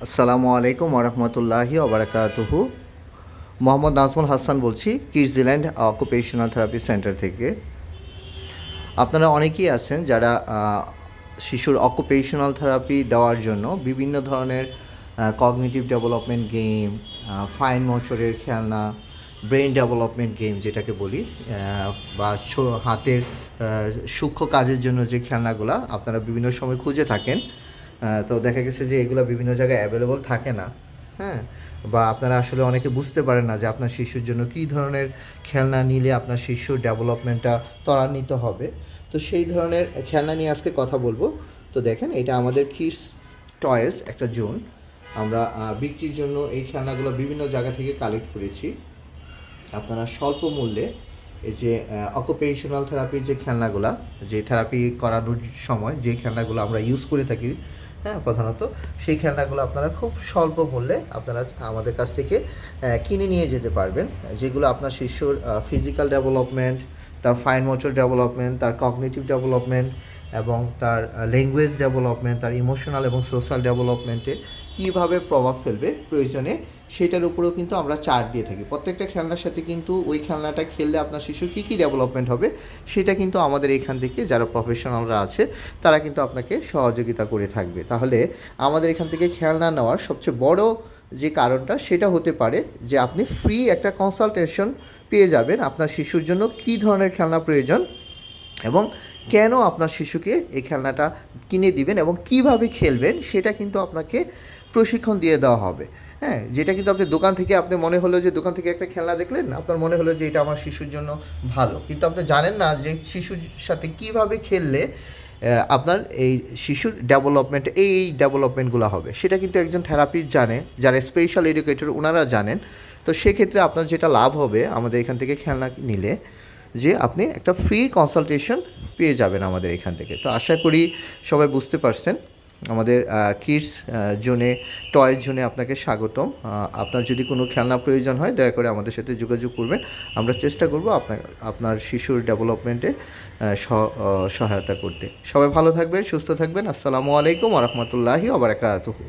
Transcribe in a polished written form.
আসসালামু আলাইকুম ওরহমতুল্লাহি ওবরাকাতুহু। মোহাম্মদ নাজমুল হাসান বলছি কিডসল্যান্ড অকুপেশনাল থেরাপি সেন্টার থেকে। আপনারা অনেকেই আছেন যারা শিশুর অকুপেশনাল থেরাপি দেওয়ার জন্য বিভিন্ন ধরনের কগনিটিভ ডেভেলপমেন্ট গেম, ফাইন মোটরের খেলনা, ব্রেন ডেভেলপমেন্ট গেম যেটাকে বলি, বা হাতের সূক্ষ্ম কাজের জন্য যে খেলনাগুলো আপনারা বিভিন্ন সময় খুঁজে থাকেন। তো দেখা গেছে যে এগুলো বিভিন্ন জায়গায় অ্যাভেলেবল থাকে না। হ্যাঁ, বা আপনারা আসলে অনেকে বুঝতে পারেন না যে আপনার শিশুর জন্য কী ধরনের খেলনা নিলে আপনার শিশুর ডেভেলপমেন্টটা ত্বরান্বিত হবে। তো সেই ধরনের খেলনা নিয়ে আজকে কথা বলবো। তো দেখেন, এটা আমাদের কিডস টয়েস একটা জোন। আমরা বিক্রির জন্য এই খেলনাগুলো বিভিন্ন জায়গা থেকে কালেক্ট করেছি। আপনারা স্বল্প মূল্যে এই যে অকুপেশনাল থেরাপির যে খেলনাগুলা, যে থেরাপি করানোর সময় যে খেলনাগুলো আমরা ইউজ করে থাকি, হ্যাঁ, প্রধানত সেই খেলনাগুলো আপনারা খুব স্বল্প মূল্যে আপনারা আমাদের কাছ থেকে কিনে নিয়ে যেতে পারবেন, যেগুলো আপনার শিশুর ফিজিক্যাল ডেভেলপমেন্ট, তার ফাইন মোটর ডেভেলপমেন্ট, তার কগনিটিভ ডেভেলপমেন্ট এবং তার ল্যাঙ্গুয়েজ ডেভেলপমেন্ট, তার ইমোশনাল এবং সোশ্যাল ডেভেলপমেন্টে কীভাবে প্রভাব ফেলবে প্রয়োজনে সেটার উপরেও কিন্তু আমরা চার্ট দিয়ে থাকি। প্রত্যেকটা খেলনার সাথে কিন্তু ওই খেলনাটা খেললে আপনার শিশুর কী কী ডেভেলপমেন্ট হবে সেটা কিন্তু আমাদের এখান থেকে যারা প্রফেশনালরা আছে তারা কিন্তু আপনাকে সহযোগিতা করে থাকবে। তাহলে আমাদের এখান থেকে খেলনা নেওয়ার সবচেয়ে বড় যে কারণটা সেটা হতে পারে যে আপনি ফ্রি একটা কনসালটেশন পেয়ে যাবেন আপনার শিশুর জন্য কী ধরনের খেলনা প্রয়োজন এবং কেন আপনার শিশুকে এই খেলনাটা কিনে দিবেন এবং কিভাবে খেলবেন সেটা কিন্তু আপনাকে প্রশিক্ষণ দিয়ে দেওয়া হবে। হ্যাঁ, যেটা কিন্তু আপনি দোকান থেকে আপনি মনে হলো যে দোকান থেকে একটা খেলনা দেখলেন, আপনার মনে হলো যে এটা আমার শিশুর জন্য ভালো, কিন্তু আপনি জানেন না যে শিশুর সাথে কিভাবে খেললে আপনার এই শিশুর ডেভেলপমেন্ট এই ডেভেলপমেন্টগুলো হবে সেটা কিন্তু একজন থেরাপিস্ট জানে, যারা স্পেশাল এডুকেটর ওনারা জানেন। তো সেক্ষেত্রে আপনার যেটা লাভ হবে আমাদের এখান থেকে খেলনা নিলে, যে আপনি একটা ফ্রি কনসালটেশন পেয়ে যাবেন আমাদের এখান থেকে। তো আশা করি সবাই বুঝতে পারছেন। আমাদের কিডস জোনে, টয়েস জোনে আপনাকে স্বাগতম। আপনার যদি কোনো খেলনা প্রয়োজন হয় দয়া করে আমাদের সাথে যোগাযোগ করবেন। আমরা চেষ্টা করব আপনার শিশুর ডেভেলপমেন্টে সহায়তা করতে। সবাই ভালো থাকবেন, সুস্থ থাকবেন। আসসালামু আলাইকুম ওয়া রাহমাতুল্লাহি ওয়া বারাকাতুহু।